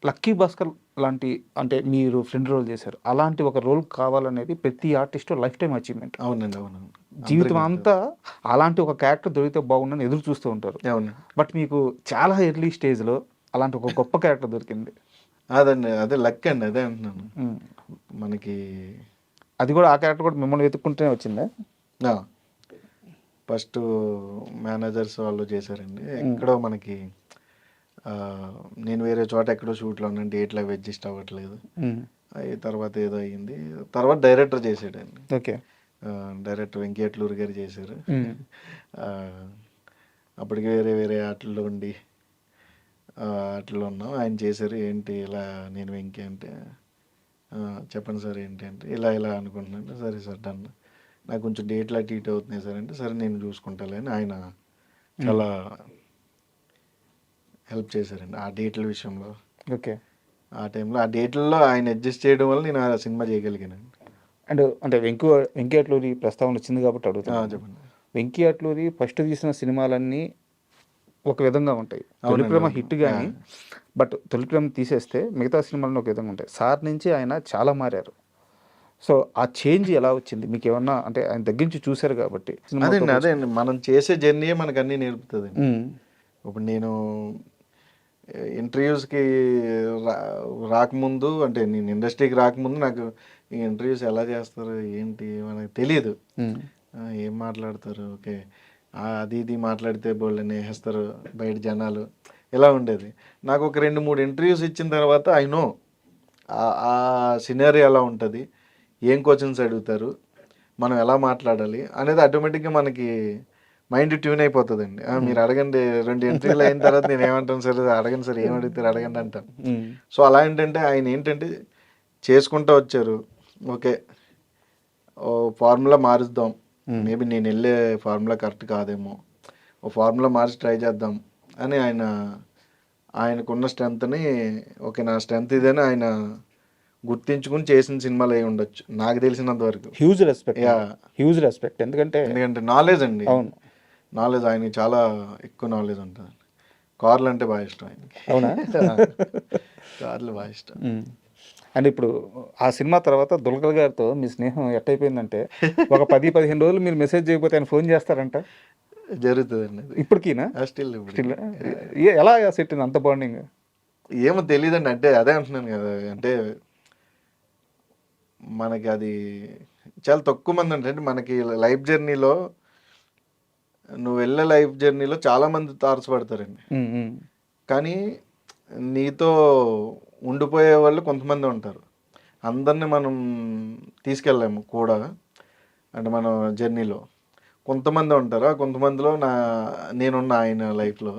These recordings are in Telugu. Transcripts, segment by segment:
'లక్కీ భాస్కర్' లాంటి అంటే మీరు ఫ్రెండ్ రోల్ చేశారు. అలాంటి ఒక రోల్ కావాలనేది ప్రతి ఆర్టిస్ట్ లైఫ్ టైమ్ అచీవ్‌మెంట్. అవునండి. అవునవును. జీవితం అందరికి ఉంటది. అంతా అలాంటి ఒక క్యారెక్టర్ దొరికితే బాగుండని ఎదురు చూస్తూ ఉంటారు. అవునండి. బట్ మీకు చాలా ఎర్లీ స్టేజ్‌లో అలాంటి ఒక గొప్ప క్యారెక్టర్ దొరికింది. అదండి. అదే లక్ అండి. అదే అంటున్నాను. హ్మ్. మనకి అది కూడా ఆ క్యారెక్టర్ కూడా మిమ్మల్ని వెతుక్కుంటూనే వచ్చిందా? ఆ! ఫస్టు మేనేజర్స్ వాళ్ళు చేశారండి. హ్మ్. ఎక్కడో మనకి నేను వేరే చోట ఎక్కడో షూట్‌లో ఉన్నాను. డేట్లు అవి అడ్జస్ట్ అవ్వట్లేదు. హ్మ్. అయి తర్వాత ఏదో అయింది. తర్వాత డైరెక్టర్ చేసాడండి. ఓకే. డైరెక్టర్ వెంకీ అట్లూరి గారు చేశారు. హ్మ్. ఆహ్, అప్పటికి వేరే వేరే ఆటల్లో ఉండి ఆటిల్లో ఉన్నాం. ఆయన చేశారు. ఏంటి ఇలా నేను వెంకీ అంటే, చెప్పండి సార్ ఏంటి అంటే, ఇలా ఇలా అనుకుంటున్నాను. సరే సార్ డన్. నాకు కొంచెం డేట్లు అటు ఇటు అవుతున్నాయి సార్ అంటే, సరే నేను చూసుకుంటాలే అని ఆయన చాలా హెల్ప్ చేశారండి ఆ డేట్ల విషయంలో. ఓకే. ఆ టైంలో ఆ డేట్లలో ఆయన అడ్జస్ట్ చేయడం వల్ల నేను ఆ సినిమా చేయగలిగానండి. అండ్ అంటే 'వెంకీ అట్లూరి' ప్రస్తావన వచ్చింది కాబట్టి అడుగుతున్నాను. చెప్పండి. 'వెంకీ అట్లూరి' ఫస్ట్ తీసిన సినిమాలన్నీ ఒక విధంగా ఉంటాయి. అవునండి. 'తొలిప్రేమ' అవును. హిట్ గాని, బట్ 'తొలిప్రేమ' తీసేస్తే మిగతా సినిమాలన్నీ ఒక విధంగా ఉంటాయి. సార్ నుంచి ఆయన చాలా మారారు. సో, ఆ చేంజ్ ఎలా వచ్చింది? మీకేమన్నా అంటే ఆయన దగ్గర నుంచి చూసారు కాబట్టి సినిమాతో అదే అండి. మనం చేసే జర్నీయే మనకు అన్నీ నేర్పుతుందండి. హ్మ్. ఇప్పుడు నేను ఇంటర్వ్యూస్‌కి రా రాకముందు అంటే నేను ఇండస్ట్రీకి రాకముందు నాకు ఈ ఇంటర్వ్యూస్ ఎలా చేస్తారు? ఏంటి? మనకు తెలీదు. హ్మ్. ఏం మాట్లాడతారు? ఓకే. అది ఇది మాట్లాడితే బోలెడన్ని ఏసేస్తారు బయట జనాలు. ఇలా ఉండేది. నాకు ఒక 2, 3 ఇంటర్వ్యూస్ ఇచ్చిన తర్వాత ఐ నో ఆ సినారియో ఎలా ఉంటది? ఏం క్వెషన్స్ అడుగుతారు? మనం ఎలా మాట్లాడాలి? అనేది ఆటోమేటిక్‌గా మనకి మైండ్ ట్యూన్ అయిపోతదండి. మీరు అడగండి 2 ఎంట్రీలు అయిన తర్వాత నేను ఏమంటాను సార్ అడగండి సార్ ఏం అడుగుతారు అడగండి అంటాను. హ్మ్. సో, అలా ఏంటంటే ఆయన ఏంటంటే చేసుకుంటూ వచ్చారు. ఓకే. ఫార్ములా మారుద్దాం. మేబీ నేనెళ్ళే ఫార్ములా కరెక్ట్ కాదేమో. ఓ ఫార్ములా మార్చి ట్రై చేద్దాం అని ఆయనకున్న స్ట్రెంగ్త్‌ని ఓకే. నా స్ట్రెంగ్త్ ఇదని ఆయన గుర్తించుకొని చేసిన సినిమాలు అయి ఉండొచ్చు. నాకు తెలిసినంత వరకు. హ్యూజ్ రెస్పెక్ట్ అండి. యాహ్! Huge respect. ఎందుకంటే ఎందుకంటే నాలెడ్జ్ అండి. అవును. నాలెడ్జ్ ఆయనకి చాలా ఎక్కువ నాలెడ్జ్ ఉంటదండి. కార్లు అంటే బాగా ఇష్టం ఆయనకి. అవునా? కార్లు బాగా ఇష్టం. హ్మ్. అండ్ ఇప్పుడు ఆ సినిమా తర్వాత 'దుల్కర్' గారితో మీ స్నేహం ఎట్టయిపోయిందంటే ఒక 10, 15 రోజులు మీరు మెసేజ్ చేయకపోతే ఆయన ఫోన్ చేస్తారంట. జరుగుతదండి అది. ఇప్పటికీనా? స్టిల్ ఇప్పటికి. స్టిల్ ఎలా సెట్ అయింది అంత బాండింగ్? ఏమో తెలీదండి. అంటే అదే అంటున్నాను గదా! అంటే మనకి అది చాలా తక్కువ మంది అంటే మనకి లైఫ్ జర్నీలో నువ్వు వెళ్ళే లైఫ్ జర్నీలో చాలా మంది తారసపడతారండి. హ్మ్. హ్మ్. కానీ నీతో ఉండిపోయే వాళ్ళు కొంతమందే ఉంటారు. అందరిని మనం తీసుకెళ్ళలేము కూడా. అంటే మన జర్నీలో. కొంతమందే ఉంటారు. ఆ కొంతమందిలో నేనున్నా ఆయన లైఫ్‌లో.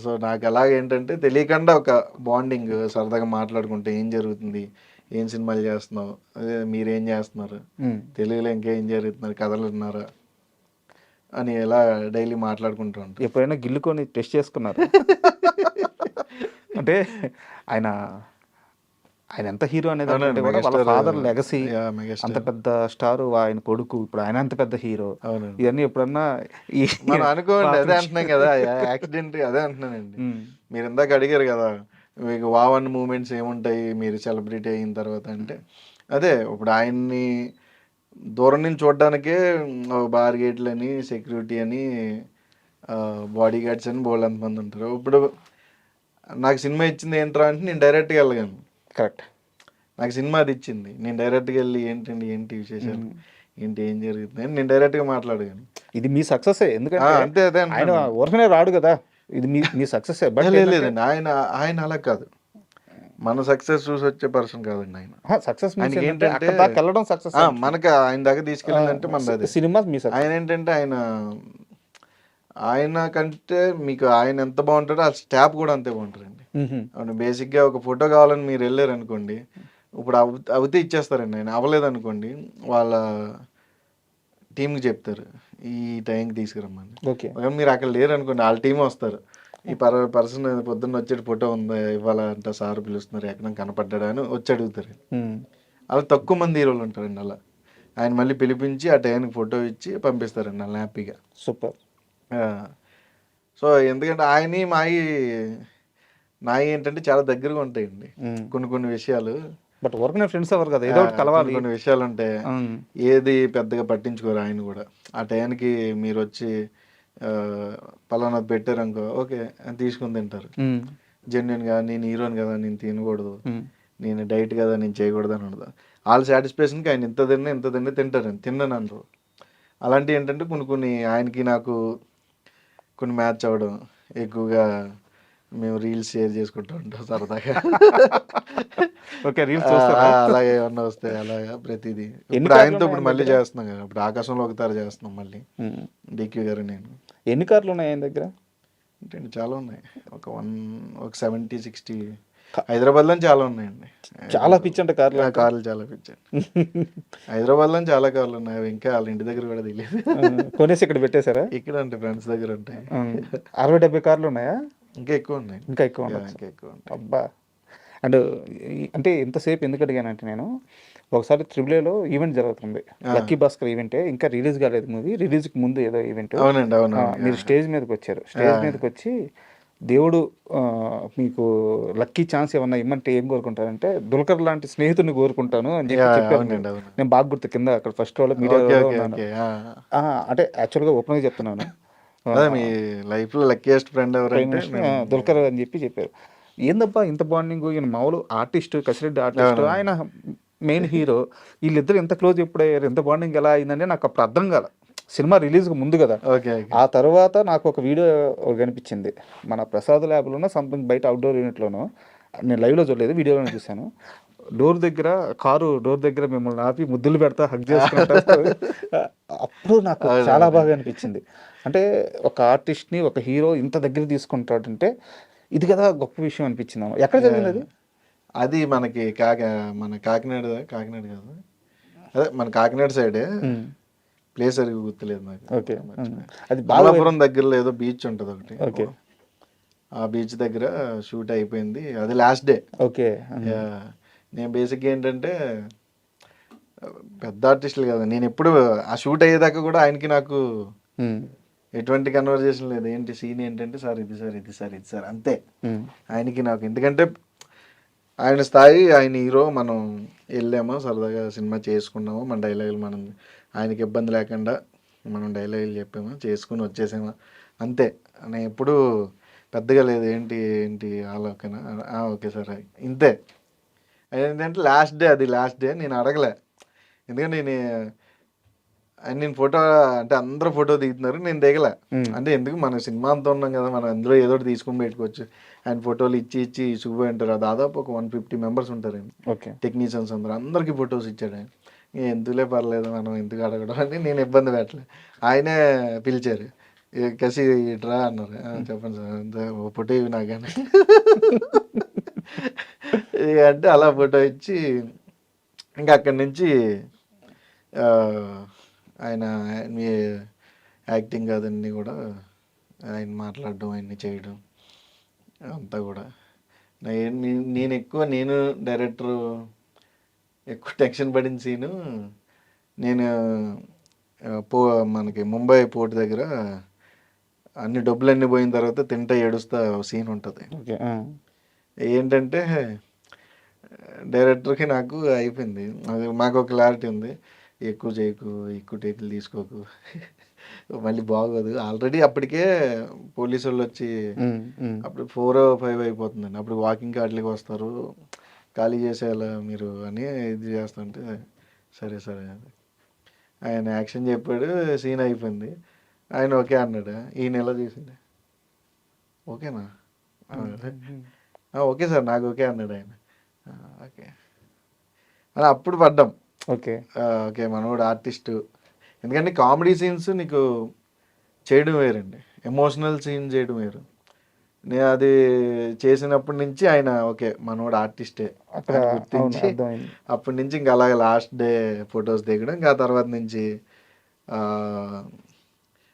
సో, నాకు అలాగేంటంటే తెలియకుండా ఒక బాండింగ్ సరదాగా మాట్లాడుకుంటే ఏం జరుగుతుంది? ఏం సినిమాలు చేస్తున్నావు? అదే మీరేం చేస్తున్నారు? హ్మ్. తెలుగులో ఇంకేం జరుగుతున్నారు? కథలు విన్నారా? అని ఇలా డైలీ మాట్లాడుకుంటూ ఉంటాం. ఎప్పుడైనా గిల్లుకొని టెస్ట్ చేసుకున్నారా? అంటే ఆయన ఆయన ఎంత హీరో అనేదానికంటే అవునండి. కూడా వాళ్ళ మెగాస్టార్ ఫాదర్ లెగసీ యాహ్! అంత మెగాస్టార్. పెద్ద స్టారు ఆయన కొడుకు. ఇప్పుడు ఆయన అంత పెద్ద హీరో. అవునండి. ఇవన్నీ ఎప్పుడన్నా ఈ మనం అనుకోండి అదే పాపం అంటున్నాం కదా! యాక్సిడెంట్ అదే అంటున్నానండి. హ్మ్. మీరు ఇందాక అడిగారు కదా! మీకు వావ్ అన్న మూమెంట్స్ ఏముంటాయి మీరు సెలబ్రిటీ అయిన తర్వాత అంటే, అదే ఇప్పుడు ఆయన్ని దూరం నుంచి చూడడానికే బార్గేట్లని, సెక్యూరిటీ అని, బాడీ గార్డ్స్ అని బోలెడంత మంది ఉంటారు. ఇప్పుడు నాకు సినిమా ఇచ్చింది ఏంట్రా అంటే నేను డైరెక్ట్‌గా వెళ్ళగలను. కరెక్ట్. నాకు సినిమా అది ఇచ్చింది. నేను డైరెక్ట్‌గా వెళ్ళి ఏంటండి ఏంటి విశేషాలు? హ్మ్. ఏంటి ఏం జరుగుతుంది అని నేను డైరెక్ట్‌గా మాట్లాడగలను. ఇది మీ సక్సెసే. ఎందుకంటే అంతే అదే ఆయన అంటున్నాను. ఊరకనే రాడు గదా! ఇది మీ మీ సక్సెసే. బట్ ఏంటంటే లేదండి. ఆయన అలా కాదు. మన సక్సెస్ చూసొచ్చే పర్సన్ కాదండి ఆయన. సక్సెస్ మీన్స్ ఏంటంటే ఆయనకేంటంటే అక్కడి దాకా వెళ్ళడం సక్సెస్ అంటున్నాను. మనకి ఆయన దాకా తీసుకెళ్ళిందంటే మనదదే. సినిమా మీ సక్సెస్. ఆయనేంటంటే ఆయన కంటే మీకు ఆయన ఎంత బావుంటాడో ఆ స్టాఫ్ కూడా అంతే బావుంటారండి. హుహు. అవును. బేసిక్‌గా ఒక ఫోటో కావాలని మీరెళ్లారనుకోండి, ఇప్పుడు అవితే ఇచ్చేస్తారండి ఆయన. అవ్వలేదనుకోండి వాళ్ళ టీమ్‌కి చెప్తారు. ఈ టైంకి తీసుకురమ్మని. ఓకే. ఒకవేళ మీరు అక్కడ లేరనుకోండి ఆళ్ళ టీమే వస్తారు. ఈ పర్సన్ పొద్దున్న వచ్చేటి ఫోటో ఉందా ఇవాళ అంట సార్ పిలుస్తున్నారు ఎక్కడైనా కనపడ్డాడా అని వచ్చి అడుగుతారు. హ్మ్. అలా తక్కువ మంది హీరోలు ఉంటారండి అలా. ఆయన మళ్ళీ పిలిపించి ఆ టైంకి ఫోటో ఇచ్చి పంపిస్తారండి ఆళ్ళని హ్యాపీగా. సూపర్. ఆ! సో, ఎందుకంటే ఆయనయి మాయి నా ఏంటంటే చాలా దగ్గరగా ఉంటాయండి కొన్ని కొన్ని విషయాలు. బట్ వర్క్ నేను ఫ్రెండ్స్ ఎవరు కదా, ఏదో ఒకటి కొన్ని కలవాలి. కొన్ని విషయాలు ఉంటాయి, ఉమ్, ఏది పెద్దగా పట్టించుకోరు ఆయన కూడా. ఆ టయానికి మీరు వచ్చి ఆ, పలానాది పెట్టారనుకో, ఓకే అని తీసుకుని తింటారు. ఉమ్, జెన్యున్గా నేను హీరోని కదా, నేను తినకూడదు, ఉమ్, నేను డైట్ కదా, నేను చేయకూడదు అని ఉండదు. వాళ్ళ సాటిస్ఫాక్షన్కి ఆయన ఇంత తిన్నా తింటారని తిన్నాను అనరు. అలాంటివి ఏంటంటే కొన్ని కొన్ని ఆయనకి నాకు కొన్ని మ్యాచ్ అవ్వడం, ఎక్కువగా మేము రీల్స్ షేర్ చేసుకుంటూ ఉంటాం సరదాగా. ఓకే, రీల్స్ చూస్తారా? అలాగే ఏమన్నా వస్తాయి అలాగా ప్రతిదీ. ఎన్ని ఇప్పుడు కార్లు ఆయనతో ఉన్నాయి ఇప్పుడు ఆయన మళ్ళీ దగ్గర? చేస్తున్నాం కదా, ఇప్పుడు ఆకాశంలో ఒకసారి చేస్తున్నాం మళ్ళీ, ఉమ్. డిక్యూ గారు నేను. ఎన్ని కార్లు ఉన్నాయి ఆయన దగ్గర? ఏంటండి చాలా ఉన్నాయి, ఒక 70-60 హైదరాబాద్లో చాలా ఉన్నాయండి. చాలా పిచ్చి అంటే కార్లు అంటే. కార్లు చాలా పిచ్చాయి. హైదరాబాద్లో చాలా కార్లు ఉన్నాయి, అవి ఇంకా వాళ్ళ ఇంటి దగ్గర కూడా తెలియదు. కొనేసి ఇక్కడ పెట్టేశారా? ఇక్కడ అంటే ఫ్రెండ్స్ దగ్గర ఉంటాయి. 60-70 కార్లు ఉన్నాయా? ఇంకా ఎక్కువ ఉన్నాయి. ఇంకా ఎక్కువ ఉండొచ్చు. ఇంకా ఎక్కువ ఉంటాయి. అబ్బా. అండ్ అంటే ఇంతసేపు ఎందుకు అడిగానంటే, నేను ఒకసారి త్రిబుల్ ఈవెంట్ జరుగుతుంది, లక్కీ భాస్కర్ ఈవెంటే, ఇంకా రిలీజ్ కాలేదు మూవీ, రిలీజ్కి ముందు ఏదో ఈవెంట్. అవునండి, అవును. మీరు స్టేజ్ మీదకి వచ్చారు. స్టేజ్ మీదకి వచ్చి దేవుడు మీకు లక్కీ ఛాన్స్ ఏమన్నా ఇమ్మంటే ఏం కోరుకుంటారంటే, దుల్కర్ లాంటి స్నేహితుడిని కోరుకుంటాను అని చెప్పి చెప్పారు. అవునండి, అవును. నేను బాగా గుర్తు, కింద అక్కడ ఫస్ట్ రోలో ఓకే, మీడియాలో ఓకే, ఉన్నాను. ఓకే. అంటే యాక్చువల్గా ఓపెన్గా చెప్తున్నాను, అదే మీ లైఫ్లో లక్కీయెస్ట్ ఫ్రెండ్ ఎవరంటే దుల్కర్ అని చెప్పి చెప్పారు. ఏందబ్బా ఇంత బాండింగ్, ఈయన మామూలు ఆర్టిస్ట్, కసిరెడ్డి ఆర్టిస్ట్, ఆయన మెయిన్ హీరో, వీళ్ళిద్దరు ఎంత క్లోజ్ ఎప్పుడు అయ్యారు, ఎంత బాండింగ్ ఎలా అయిందంటే నాకు అప్పుడు అర్థం కాల. సినిమా రిలీజ్కి ముందు కదా. Okay, okay. ఆ తర్వాత నాకు ఒక వీడియో కనిపించింది, మన ప్రసాద్ ల్యాబ్లోనో సంథింగ్ బయట అవుట్డోర్ యూనిట్లోనో, నేను లైవ్లో చూడలేదు, వీడియోలో చూశాను. కారు డోర్ దగ్గర మిమ్మల్ని ఆపి ముద్దులు పెడతా, హగ్ చేసుకుంటా. అప్పుడు నాకు చాలా బాగా అనిపించింది. అంటే ఒక ఆర్టిస్ట్ని, ఒక హీరో ఇంత దగ్గర తీసుకుంటాడంటే ఇది కదా గొప్ప విషయం అనిపించింది. ఎక్కడ జరిగింది అది? అది మనకి మన కాకినాడ కాదు, అదే మన కాకినాడ సైడే, ప్లేస్ అది గుర్తులేదు నాకు. ఓకే, అది బాలాపురం దగ్గరలో ఏదో బీచ్ ఉంటుంది ఒకటి. ఓకే, ఆ బీచ్ దగ్గర షూట్ అయిపోయింది, అది లాస్ట్ డే. ఓకే. నేను బేసిక్గా ఏంటంటే పెద్ద ఆర్టిస్టులు కదా, నేను ఎప్పుడు ఆ షూట్ అయ్యేదాకా కూడా ఆయనకి నాకు ఎటువంటి కన్వర్జేషన్ లేదు. ఏంటి సీన్ ఏంటంటే, సార్ ఇది సార్, ఇది సార్, ఇది సార్, అంతే. ఆయనకి నాకు, ఎందుకంటే ఆయన స్థాయి, ఆయన హీరో, మనం వెళ్ళామో సరదాగా సినిమా చేసుకున్నాము, మన డైలాగులు మనం ఆయనకి ఇబ్బంది లేకుండా మనం డైలాగులు చెప్పామా, చేసుకుని వచ్చేసామా, అంతే. నేను ఎప్పుడు పెద్దగా లేదు, ఏంటి ఏంటి ఓకేనా, ఓకే సార్, ఇంతే. ఏంటంటే లాస్ట్ డే నేను అడగలే, ఎందుకంటే నేను ఫోటో అంటే అందరూ ఫోటో దిగుతున్నారు, నేను దిగలే. అంటే ఎందుకు, మన సినిమా అంతా ఉన్నాం కదా, మనం అందులో ఏదో ఒకటి తీసుకొని పెట్టుకోవచ్చు. ఆయన ఫోటోలు ఇచ్చి చూపి అంటారు, దాదాపు ఒక 150 మెంబర్స్ ఉంటారు టెక్నీషియన్స్, అందరికీ ఫొటోస్ ఇచ్చాడు ఆయన. ఎందుకులే పర్లేదు, మనం ఎందుకు అడగడం అని నేను ఇబ్బంది పెట్టలే. ఆయనే పిలిచారు, కసి ఇట్రా అన్నారు. చెప్పండి సార్, అంత ఫోటో ఇవి నాకని. అంటే అలా ఫోటో ఇచ్చి ఇంకా అక్కడి నుంచి ఆయన మీ యాక్టింగ్ అదన్నీ కూడా ఆయన మాట్లాడడం, ఆయన్ని చేయడం అంతా కూడా నేను డైరెక్టర్ ఎక్కువ టెన్షన్ పడిన సీను, నేను మనకి ముంబై పోర్ట్ దగ్గర అన్ని డబ్బులన్నీ పోయిన తర్వాత తింటా ఏడుస్తా సీన్ ఉంటుంది. ఏంటంటే డైరెక్టర్కి నాకు అయిపోయింది, అది మాకు ఒక క్లారిటీ ఉంది, ఎక్కువ చేయకు, ఎక్కువ టేకులు తీసుకోకు, మళ్ళీ బాగోదు. ఆల్రెడీ అప్పటికే పోలీసు వాళ్ళు వచ్చి అప్పుడు 4 or 5 అయిపోతుందండి, అప్పుడు వాకింగ్ వాటికి వస్తారు, ఖాళీ చేసేయాల మీరు అని ఇది చేస్తుంటే, సరే సరే ఆయన యాక్షన్ చెప్పాడు, సీన్ అయిపోయింది, ఆయన ఓకే అన్నాడు. ఈ నెల తీసిండే ఓకేనా, ఓకే సార్ నాకు ఓకే అన్నాడు ఆయన. ఓకే అని అప్పుడు పడ్డాం. ఓకే, ఓకే మనోడు ఆర్టిస్టు. ఎందుకంటే కామెడీ సీన్స్ నీకు చేయడం వేరండి, ఎమోషనల్ సీన్ చేయడం వేరు. నేను అది చేసినప్పటి నుంచి ఆయన ఓకే మనోడు ఆర్టిస్టే గుర్తించి, అప్పటి నుంచి ఇంకా అలాగే లాస్ట్ డే ఫొటోస్ దిగడం. ఇంకా తర్వాత నుంచి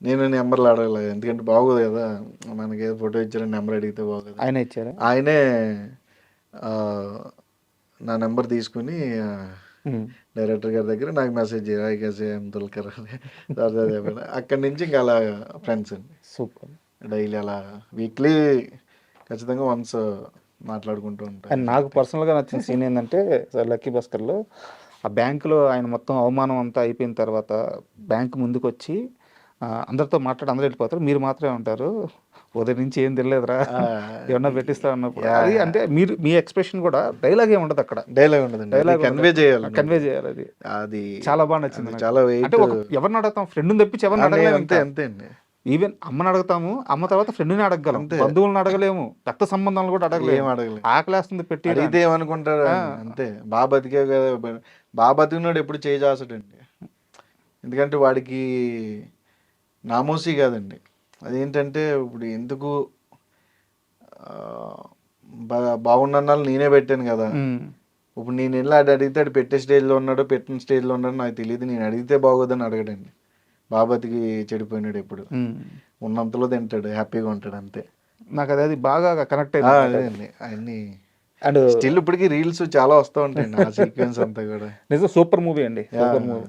నేను నెంబర్లు అడగలేదు, ఎందుకంటే బాగోదు కదా, మనకి ఏదో ఫోటో ఇచ్చారని నెంబర్ అడిగితే బాగోదు. ఆయనే నా నెంబర్ తీసుకుని డైరెక్టర్ గారి దగ్గర నాకు మెసేజ్ దుల్కర్ అక్కడి నుంచి ఇంకా అలా ఫ్రెండ్స్ అండి. సూపర్. డైలీ అలా వీక్లీ ఖచ్చితంగా వన్స్ మాట్లాడుకుంటూ ఉంటారు. అండ్ నాకు పర్సనల్గా నచ్చిన సీన్ ఏంటంటే లక్కీ భాస్కర్లో ఆ బ్యాంకులో ఆయన మొత్తం అవమానం అంతా అయిపోయిన తర్వాత బ్యాంక్ ముందుకు వచ్చి అందరితో మాట్లాడి అందరూ వెళ్ళిపోతారు, మీరు మాత్రమే ఉంటారు, ఉదయం నుంచి ఏం తెలియదురా ఏమన్నా పెట్టిస్తా అన్నప్పుడు అది అంటే మీరు మీ ఎక్స్ప్రెషన్ కూడా డైలాగ్ ఏమి ఉండదు అక్కడ, డైలాగ్ ఉండదండి, డైలాగ్ కన్వే చేయాలి. కన్వే చేయాలి. అది అది చాలా బాగా నచ్చింది అది నాకు. చాలా వెయిట్. అంటే ఒక ఎవరిని అడుగుతాం, ఫ్రెండ్ని తప్పించి ఎవరిని అడగలేము. అంతే అంతే అండి. ఈవెన్ అమ్మని అడగతాము, అమ్మ తర్వాత ఫ్రెండ్ని అడగగలం, బంధువులను అడగలేము, రక్త సంబంధాలను కూడా ఏం అడగలేము. అడగలేదు. ఆకలేస్తుంది పెట్టి అడిగితే ఏమనుకుంటారు అంతే, బాగా బతికే కదా, బాగా బతికినాడు ఎప్పుడు చేసాసడండి. ఎందుకంటే వాడికి నామోసీ కాదండి, అదేంటంటే ఇప్పుడు ఎందుకు బాగున్నాళ్ళు నేనే పెట్టాను కదా, ఇప్పుడు నేను వెళ్ళి అడిగితే ఆడు పెట్టే స్టేజ్లో ఉన్నాడో పెట్టిన స్టేజ్లో ఉన్నాడో నాకు తెలియదు, నేను అడిగితే బాగోదని అడగడండి. బాబాతికి చెడిపోయినాడు ఎప్పుడు, ఉన్నంతలో తింటాడు, హ్యాపీగా ఉంటాడు అంతే. నాకు అది బాగా కనెక్ట్ అయింది అన్ని. అండ్ స్టిల్ ఇప్పటికి రీల్స్ చాలా వస్తూ ఉంటాయండి ఆ సీక్వెన్స్ అంతా కూడా. నిజం సూపర్ మూవీ అండి, సూపర్ మూవీ.